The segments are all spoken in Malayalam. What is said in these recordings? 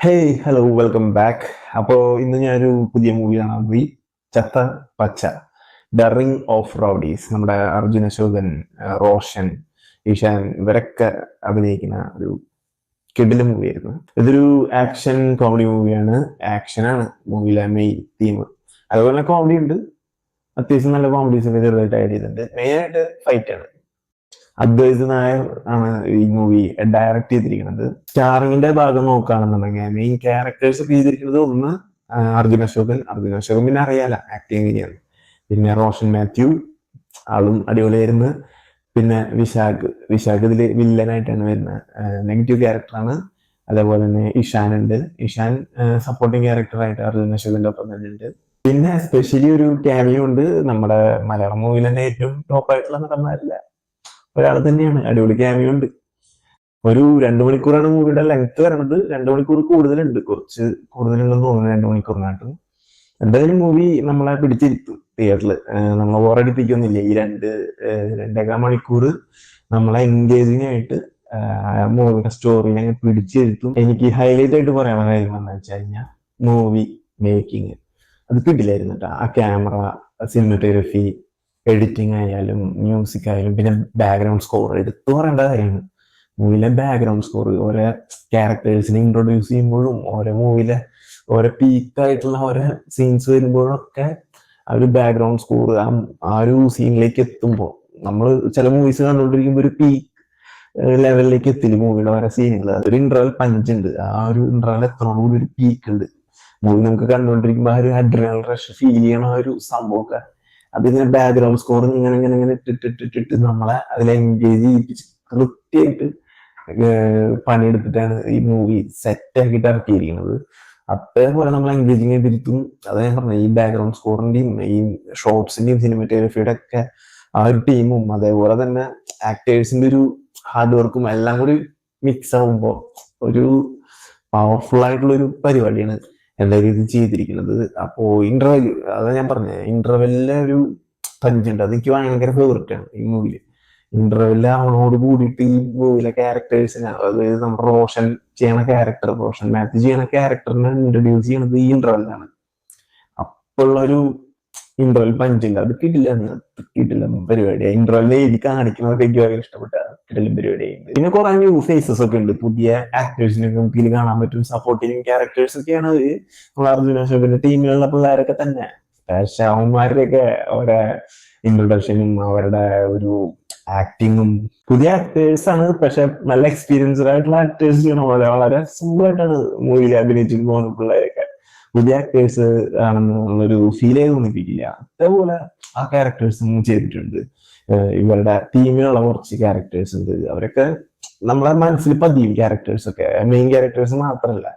Hey hello welcome back. അപ്പോൾ ഇന്ന് ഞാനൊരു പുതിയ മൂവി കാണാൻ പോയി. ചത്ത പച്ച, ദ റിംഗ് ഓഫ് റൗഡീസ്. നമ്മുടെ അർജുൻ അശോകൻ, റോഷൻ, ഇഷാൻ ഇവരൊക്കെ അഭിനയിക്കുന്ന ഒരു കിടിലൻ മൂവിയായിരുന്നു. ഇതൊരു ആക്ഷൻ കോമഡി മൂവിയാണ്. ആക്ഷനാണ് മൂവിയിലെ മെയിൻ തീം. അതുപോലെ തന്നെ കോമഡി ഉണ്ട്, അത്യാവശ്യം നല്ല കോമഡീസ് ഒക്കെ ചെറുതായിട്ട് ആഡ് ചെയ്തിട്ടുണ്ട്. മെയിനായിട്ട് ഫൈറ്റ് ആണ്. അദ്വൈത് നായർ ആണ് ഈ മൂവി ഡയറക്ട് ചെയ്തിരിക്കുന്നത്. സ്റ്റാറിങ്ങിന്റെ ഭാഗം നോക്കുകയാണെന്നുണ്ടെങ്കിൽ മെയിൻ ക്യാരക്ടേഴ്സ് ഒക്കെ ചെയ്തിരിക്കുന്നത് ഒന്ന് അർജുൻ അശോകൻ പിന്നെ അറിയാല ആക്ടിങ് എങ്ങനെയാണ്. പിന്നെ റോഷൻ മാത്യു, ആളും അടിപൊളിയായിരുന്നു. പിന്നെ വിശാഖ് ഇതിൽ വില്ലനായിട്ടാണ് വരുന്നത്, നെഗറ്റീവ് ക്യാരക്ടറാണ്. അതേപോലെ തന്നെ ഇഷാൻ ഉണ്ട്. ഇഷാൻ സപ്പോർട്ടിങ് ക്യാരക്ടറായിട്ട് അർജുൻ അശോകന്റെ ഒപ്പം തന്നെ ഉണ്ട്. പിന്നെ സ്പെഷ്യലി ഒരു ക്യാമിയോ ഉണ്ട്. നമ്മുടെ മലയാളം മൂവിയിൽ തന്നെ ഏറ്റവും ടോപ്പ് ആയിട്ടുള്ള നടന്മാരില്ല ഒരാൾ തന്നെയാണ്. അടിപൊളി ക്യാമിയോ ഉണ്ട്. ഒരു 2 മണിക്കൂറാണ് മൂവിയുടെ ലെങ്ത് വരണത്. 2 മണിക്കൂർ കൂടുതലുണ്ട്, കുറച്ച് കൂടുതലുണ്ടെന്ന് തോന്നുന്നു 2 മണിക്കൂറിനായിട്ട്. എന്തായാലും മൂവി നമ്മളെ പിടിച്ചിരുത്തും തിയേറ്ററിൽ. നമ്മളെ ബോറടിപ്പിക്കൊന്നുമില്ല. ഈ 2-2.5 മണിക്കൂർ നമ്മളെ എൻഗേജിങ് ആയിട്ട് മൂവിയുടെ സ്റ്റോറിനെ പിടിച്ചിരുത്തും. എനിക്ക് ഹൈലൈറ്റ് ആയിട്ട് പറയാനുള്ള കാര്യം എന്താ വെച്ച് കഴിഞ്ഞാൽ മൂവി മേക്കിങ് അത് കിട്ടില്ലായിരുന്നു കേട്ടോ. ആ ക്യാമറ, സിനിമറ്റോഗ്രഫി, എഡിറ്റിംഗ് ആയാലും മ്യൂസിക് ആയാലും പിന്നെ ബാക്ക്ഗ്രൗണ്ട് സ്കോർ എടുത്തു പറയേണ്ട കാര്യമാണ്. മൂവിയിലെ ബാക്ക്ഗ്രൗണ്ട് സ്കോർ ഓരോ ക്യാരക്ടേഴ്സിനെ ഇൻട്രൊഡ്യൂസ് ചെയ്യുമ്പോഴും മൂവിയിലെ ഓരോ പീക്കായിട്ടുള്ള ഓരോ സീൻസ് വരുമ്പോഴും ഒക്കെ ആ ഒരു ബാക്ക്ഗ്രൗണ്ട് സ്കോർ ആ ഒരു സീനിലേക്ക് എത്തുമ്പോൾ നമ്മൾ ചില മൂവീസ് കണ്ടുകൊണ്ടിരിക്കുമ്പോൾ ഒരു പീക്ക് ലെവലിലേക്ക് എത്തില്ല മൂവിയുടെ ഓരോ സീനുകൾ. ഒരു ഇന്റർവൽ പഞ്ച് ഉണ്ട്. ആ ഒരു ഇന്റർവൽ എത്തണോടുകൂടി ഒരു പീക്ക് ഉണ്ട്. മൂവി നമുക്ക് കണ്ടുകൊണ്ടിരിക്കുമ്പോൾ ആ ഒരു അഡ്രിനൽ റഷ് ഫീൽ ചെയ്യണ ആ ഒരു സംഭവമൊക്കെ അതിങ്ങനെ ബാക്ക്ഗ്രൗണ്ട് സ്കോർ ഇങ്ങനെ ഇങ്ങനെ ഇങ്ങനെ ഇട്ടിട്ടിട്ടിട്ട് നമ്മളെ അതിൽ എൻഗേജ് ചെയ്യിപ്പിച്ച് കൃത്യമായിട്ട് പണിയെടുത്തിട്ടാണ് ഈ മൂവി സെറ്റ് ആക്കിയിട്ട് ഇറക്കിയിരിക്കുന്നത്. അതേപോലെ നമ്മൾ എൻഗേജിങ് ചെയ്തിരിക്കും. അത് ഞാൻ പറഞ്ഞത് ഈ ബാക്ക്ഗ്രൗണ്ട് സ്കോറിന്റെയും ഈ ഷോർട്സിന്റെയും സിനിമറ്റോഗ്രഫിയുടെ ഒക്കെ ആ ഒരു ടീമും അതേപോലെ തന്നെ ആക്ടേഴ്സിന്റെ ഒരു ഹാർഡ് വർക്കും എല്ലാം കൂടി മിക്സ് ആകുമ്പോൾ ഒരു പവർഫുൾ ആയിട്ടുള്ള ഒരു പരിപാടിയാണ് എന്തായാലും ഇത് ചെയ്തിരിക്കുന്നത്. അപ്പോ ഇന്റർവെൽ, അതാ ഞാൻ പറഞ്ഞത്, ഇന്റർവെല്ലിലെ ഒരു പഞ്ചുണ്ട്. അതെനിക്ക് ഭയങ്കര ഫേവററ്റ് ആണ് ഈ മൂവിയിൽ. ഇന്റർവെല്ലിൽ അവനോട് കൂടിയിട്ട് ഈ മൂവിയിലെ ക്യാരക്ടേഴ്സിനെ, അതായത് നമ്മുടെ റോഷൻ മാത്യു ചെയ്യണ ക്യാരക്ടറിനെ ഇൻട്രൊഡ്യൂസ് ചെയ്യണത് ഈ ഇന്റർവെല്ലാണ്. അപ്പോഴുള്ള ഒരു ഇന്റർവെൽ പഞ്ചില്ല, അത് കിട്ടില്ല പരിപാടി. ഇന്റർവെല്ലിൽ എഴുതി കാണിക്കുന്നതൊക്കെ എനിക്ക് ഭയങ്കര ഇഷ്ടപ്പെട്ട കിടലും പരിപാടിയായിട്ട്. പിന്നെ കുറെ ന്യൂ ഫേസസ് ഒക്കെ ഉണ്ട്, പുതിയ ആക്ടേഴ്സിനൊക്കെ നമുക്ക് ഇതിൽ കാണാൻ പറ്റും. സപ്പോർട്ടിങ് ക്യാരക്ടേഴ്സ് ഒക്കെയാണ് നമ്മൾ അർജുന അശോകന്റെ ടീമിലുള്ള പിള്ളേരൊക്കെ തന്നെ. പക്ഷെ അവന്മാരുടെയൊക്കെ അവരുടെ ഇൻട്രൊഡക്ഷനും അവരുടെ ഒരു ആക്ടിങ്ങും പുതിയ ആക്ടേഴ്സ് ആണ്. പക്ഷെ നല്ല എക്സ്പീരിയൻസ്ഡ് ആയിട്ടുള്ള ആക്ടേഴ്സ് ചെയ്യണ പോലെ വളരെ സിമ്പിൾ ആയിട്ടാണ് മൂവിയിൽ അഭിനയിച്ചിട്ട് പോകുന്ന പിള്ളേരൊക്കെ. പുതിയ ആക്ടേഴ്സ് ആണെന്നുള്ളൊരു ഫീൽ ചെയ്ത് തോന്നിപ്പിക്കില്ല. അതേപോലെ ആ ക്യാരക്ടേഴ്സും ചെയ്തിട്ടുണ്ട്. ഇവരുടെ ടീമിലുള്ള കുറച്ച് ക്യാരക്ടേഴ്സ് ഉണ്ട്, അവരൊക്കെ നമ്മളെ മനസ്സിൽ പതിയും. ക്യാരക്ടേഴ്സ് ഒക്കെ മെയിൻ ക്യാരക്ടേഴ്സ് മാത്രമല്ല,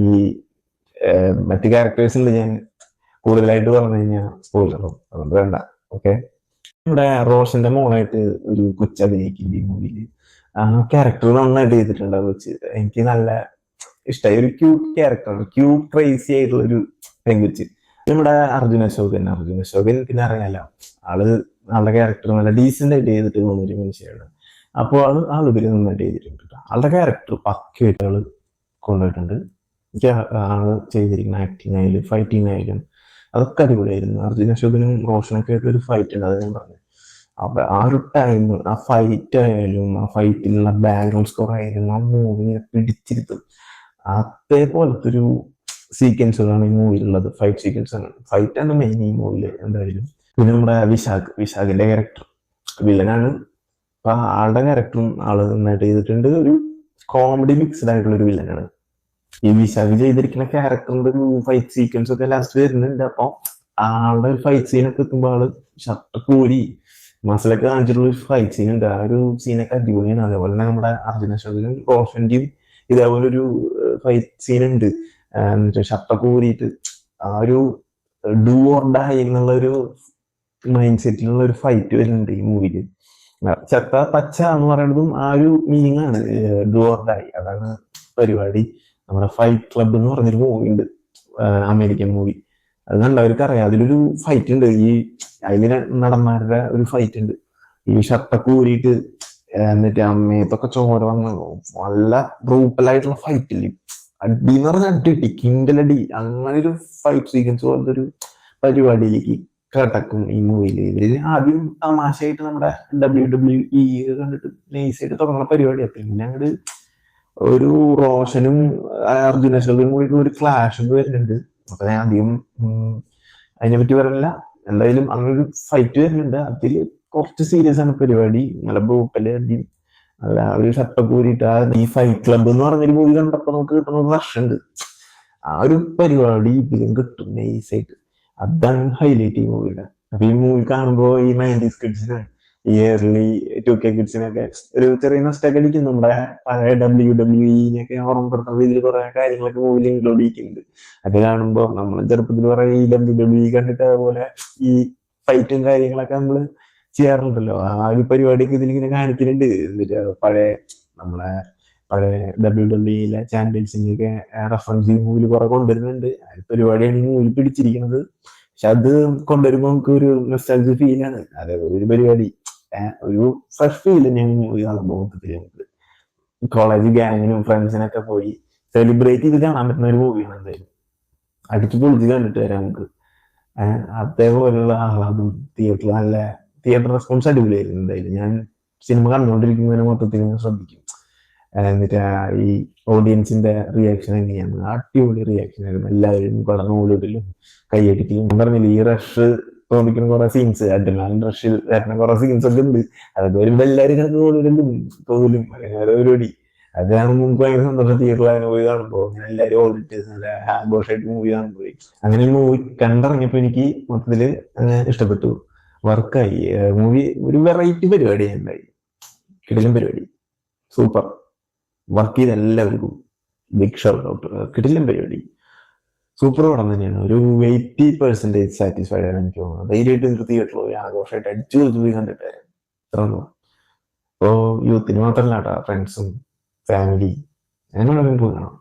ഈ മറ്റു ക്യാരക്ടേഴ്സ് ഉണ്ട്. ഞാൻ കൂടുതലായിട്ട് പറഞ്ഞു കഴിഞ്ഞാൽ സ്പോയിലറും, അതുകൊണ്ട് വേണ്ട. ഓക്കെ, നമ്മുടെ റോഷന്റെ മോളായിട്ട് ഒരു കൊച്ചു അഭിനയിക്കില്ല ഈ മൂവിയിൽ. ആ ക്യാരക്ടർ നന്നായിട്ട് ചെയ്തിട്ടുണ്ട്. അത് വെച്ച് എനിക്ക് നല്ല ഇഷ്ടമായി. ഒരു ക്യൂട്ട് ക്യാരക്ടർ, ക്യൂട്ട് ക്രേസി ആയിട്ടുള്ള ഒരു പെങ്കുച്ച്. നമ്മുടെ അർജുൻ അശോകൻ പിന്നെ അറിയാലോ, ആളുടെ ക്യാരക്ടർ നല്ല ഡീസെന്റ് ആയിട്ട് ചെയ്തിട്ട് പോകുന്ന ഒരു മനുഷ്യനാണ്. അപ്പോൾ ആളുപരി നന്നായിട്ട് ചെയ്തിട്ടുണ്ട് കേട്ടോ. ആളുടെ ക്യാരക്ടർ പക്കയായിട്ട് ആള് കൊണ്ടുപോയിട്ടുണ്ട്. എനിക്ക് ആള് ചെയ്തിരിക്കുന്ന ആക്ടിങ് ആയാലും ഫൈറ്റിംഗ് ആയാലും അതൊക്കെ അടിപൊളിയായിരുന്നു. അർജുൻ അശോകനും റോഷനൊക്കെ ആയിട്ട് ഒരു ഫൈറ്റ് ഉണ്ട്, അത് ഞാൻ പറഞ്ഞു. അപ്പൊ ആ ഒരു ടൈം, ആ ഫൈറ്റ് ആയാലും ആ ഫൈറ്റിലുള്ള ബാക്ക്ഗ്രൗണ്ട് സ്കോർ ആയാലും ആ മൂവിനെ പിടിച്ചിരുത്തും. അതേപോലത്തെ ഒരു സീക്വൻസുകളാണ് ഈ മൂവിയിലുള്ളത്. ഫൈറ്റ് സീക്വൻസ് ആണ്, ഫൈറ്റ് ആണ് മെയിൻ ഈ മൂവിയിൽ എന്തായാലും. പിന്നെ നമ്മുടെ വിശാഖിന്റെ ക്യാരക്ടർ വില്ലനാണ്. അപ്പൊ ആളുടെ ക്യാരക്ടറും ആള് നന്നായിട്ട് ചെയ്തിട്ടുണ്ട്. ഒരു കോമഡി മിക്സ്ഡ് ആയിട്ടുള്ള ഒരു വില്ലനാണ് ഈ വിശാഖ് ചെയ്തിരിക്കുന്ന ക്യാരക്ടറിന്റെ ഒരു ഫൈറ്റ് സീക്വൻസ് ഒക്കെ ലാസ്റ്റ് വരുന്നുണ്ട്. അപ്പൊ ആളുടെ ഒരു ഫൈറ്റ് സീനൊക്കെ എത്തുമ്പോൾ ആള് ഷർട്ട് കൂരി മസിലൊക്കെ കാണിച്ചിട്ടുള്ള ഒരു ഫൈറ്റ് സീൻ ഉണ്ട്. ആ ഒരു സീനൊക്കെ അടിപൊളിയാണ്. അതേപോലെ തന്നെ നമ്മുടെ അർജുന അശോകനും റോഷന്റെയും ഇതേപോലെ ഒരു ഫൈറ്റ് സീൻ ഉണ്ട്. ഷർട്ടൊക്കെ കൂരിയിട്ട് ആ ഒരു ഡു ഓർ ഡൈ എന്നുള്ള ഒരു മൈൻഡ് സെറ്റിലുള്ള ഒരു ഫൈറ്റ് വരുന്നുണ്ട് ഈ മൂവിയിൽ. ചത്ത പച്ച എന്ന് പറയുന്നതും ആ ഒരു മീനിങ് ആണ്, ഡു ഓർ ഡൈ. അതാണ് പരിപാടി. നമ്മുടെ ഫൈറ്റ് ക്ലബ് എന്ന് പറഞ്ഞൊരു മൂവി ഉണ്ട്, അമേരിക്കൻ മൂവി. അത് കണ്ടവർക്ക് അറിയാം. അതിലൊരു ഫൈറ്റ് ഉണ്ട്, ഈ അതിലെ നടന്മാരുടെ ഒരു ഫൈറ്റ് ഉണ്ട്. ഈ ഷർട്ടൊക്കെ ഊരിയിട്ട് എന്നിട്ട് അമ്മയത്തൊക്കെ ചോര വന്ന് നല്ല ബ്രൂട്ടലായിട്ടുള്ള ഫൈറ്റ് ഇല്ലേ, അടി എന്ന് പറഞ്ഞാൽ അടി കിണ്ടലടി, അങ്ങനെ ഒരു ഫൈറ്റ് സീക്വൻസ് പോലത്തെ ഒരു പരിപാടിയിലേക്ക് കടക്കും ഈ മൂവിയിൽ. ഇവര് ആദ്യം തമാശയായിട്ട് നമ്മുടെ WWE കണ്ടിട്ട് നൈസായിട്ട് തുടങ്ങുന്ന പരിപാടിയാണ്. പിന്നെ അങ്ങോട്ട് ഒരു റോഷനും അർജുന അശോകനും കൂടി ഒരു ക്ലാഷ് വരുന്നുണ്ട്. അപ്പൊ ഞാൻ അധികം അതിനെ പറ്റി പറയില്ല. എന്തായാലും അങ്ങനെ ഒരു ഫൈറ്റ് വരുന്നുണ്ട്. അതിൽ കുറച്ച് സീരിയസ് ആണ് പരിപാടി. നല്ല ബ്രൂട്ടല് അടി, അല്ല ഒരു ഷർട്ടൊക്കെ ഊരിയിട്ട് ഈ ഫൈറ്റ് ക്ലബ് എന്ന് പറഞ്ഞൊരു മൂവി കണ്ടപ്പോ നമുക്ക് കിട്ടുന്ന ഒരു റഷ് ഉണ്ട്. ആ ഒരു പരിപാടി ഇതിലും കിട്ടും നൈസായിട്ട്. അതാണ് ഹൈലൈറ്റ് ഈ മൂവിയുടെ. അപ്പൊ ഈ മൂവി കാണുമ്പോ ഈ 90s കിഡ്സിന്, ഈ ഏർലി 2K കിഡ്സിനൊക്കെ ഒരു ചെറിയ നഷ്ടമൊക്കെ അടിക്കും. നമ്മുടെ പഴയ WWE ഓർമ്മപ്പെടുത്തുന്ന രീതിയിൽ കുറെ കാര്യങ്ങളൊക്കെ മൂവിയിൽ ഇൻക്ലൂഡ് ചെയ്തിട്ടുണ്ട്. അത് കാണുമ്പോ നമ്മൾ ചെറുപ്പത്തിൽ കുറെ ഈ WWE കണ്ടിട്ട് അതുപോലെ ഈ ഫൈറ്റും കാര്യങ്ങളൊക്കെ നമ്മള് ചെയ്യാറുണ്ടല്ലോ. ആ ഒരു പരിപാടിയൊക്കെ ഇതിലിങ്ങനെ കാണിക്കുന്നുണ്ട്. എന്നിട്ട് നമ്മളെ പഴയ WWE ചാമ്പ്യൻസിനെയൊക്കെ റെഫറൻസ് ഈ മൂവിൽ കുറെ കൊണ്ടുവരുന്നുണ്ട്. ആ ഒരു പരിപാടിയാണ് ഈ മൂവിൽ പിടിച്ചിരിക്കുന്നത്. പക്ഷെ അത് കൊണ്ടുവരുമ്പോ നമുക്ക് ഒരു നൊസ്റ്റാൾജിയ ഫീലാണ്. അതായത് ഒരു പരിപാടി ഒരു ഫ്രഷ് ഫീൽ ഞാൻ മൂവി കാണുമ്പോൾ കോളേജ് ഗ്യാങ്ങിനും ഫ്രണ്ട്സിനൊക്കെ പോയി സെലിബ്രേറ്റ് ചെയ്ത് കാണാൻ പറ്റുന്ന ഒരു മൂവിയാണ്. എന്തായാലും അടിച്ചു പൊളിച്ച് കണ്ടിട്ട് വരാം നമുക്ക്. അതേപോലെയുള്ള ആഹ്ലാദം തിയേറ്റർ റെസ്പോൺസ് അടിപൊളിയായിരുന്നു. എന്തായാലും ഞാൻ സിനിമ കണ്ടുകൊണ്ടിരിക്കുന്നതിന് മൊത്തത്തിൽ ശ്രദ്ധിക്കും. എന്നിട്ട് ഈ ഓഡിയൻസിന്റെ റിയാക്ഷൻ എങ്ങനെയാണ്, അടിപൊളി റിയാക്ഷൻ ആയിരുന്നു. എല്ലാവരും പടം ഓടിയിട്ടിലും കൈയടിക്കലും. ഞാൻ പറഞ്ഞില്ല, ഈ റഷ് തോന്നിക്കുന്ന കുറെ സീൻസ്, അഡ്രിനാലിൻ റഷിൽ വരുന്ന കുറെ സീൻസ് ഒക്കെ ഉണ്ട്. അതൊക്കെ വരുമ്പോ എല്ലാവരും കിടന്ന് ഓടിയിട്ടുണ്ട് തോന്നും പരിപാടി. അത് കാണുമ്പോൾ നമുക്ക് ഭയങ്കര സന്തോഷം. തിയേറ്ററിൽ മൂവി കാണുമ്പോൾ എല്ലാവരും ഓടിട്ട് നല്ല ആഘോഷമായിട്ട് മൂവി കാണുമ്പോൾ അങ്ങനെ മൂവി കണ്ടിറങ്ങിയപ്പോ എനിക്ക് മൊത്തത്തില് ഇഷ്ടപ്പെട്ടു. വർക്കായി മൂവി. ഒരു വെറൈറ്റി പരിപാടിയാണ് ഉണ്ടായി. കിടിലൻ പരിപാടി, സൂപ്പർ. വർക്ക് ചെയ്ത എല്ലാവർക്കും ബിഗ് ഷൗട്ട് ഔട്ട്. കിടിലൻ പരിപാടി, സൂപ്പർ പടം തന്നെയാണ്. ഒരു 80% സാറ്റിസ്ഫൈഡ് ആണ് എനിക്ക് തോന്നുന്നത്. ധൈര്യമായിട്ട് എനിക്ക് തിയേറ്ററിൽ പോയി ആഘോഷമായിട്ട് അടിച്ചു പോയി കണ്ടിട്ട് ഇത്രയൊന്നും. ഇപ്പോ യൂത്തിന് മാത്രമല്ല കേട്ടോ, ഫ്രണ്ട്സും ഫാമിലി അങ്ങനെ പോയി കാണാം.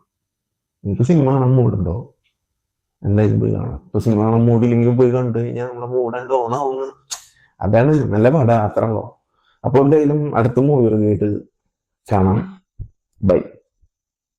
എനിക്ക് സിനിമ കാണാൻ മൂടുണ്ടോ, എന്തായാലും പോയി കാണാം. ഇപ്പൊ സിനിമ കാണാൻ മൂടില്ലെങ്കിലും പോയി കണ്ടു കഴിഞ്ഞാൽ നമ്മുടെ മൂടാൻ തോന്നാവുന്ന അതാണ്. നല്ല പടം അത്രയുള്ളൂ. അപ്പോൾ എന്തായാലും അടുത്ത മൂവി കേട്ട് കാണാം. ബൈ.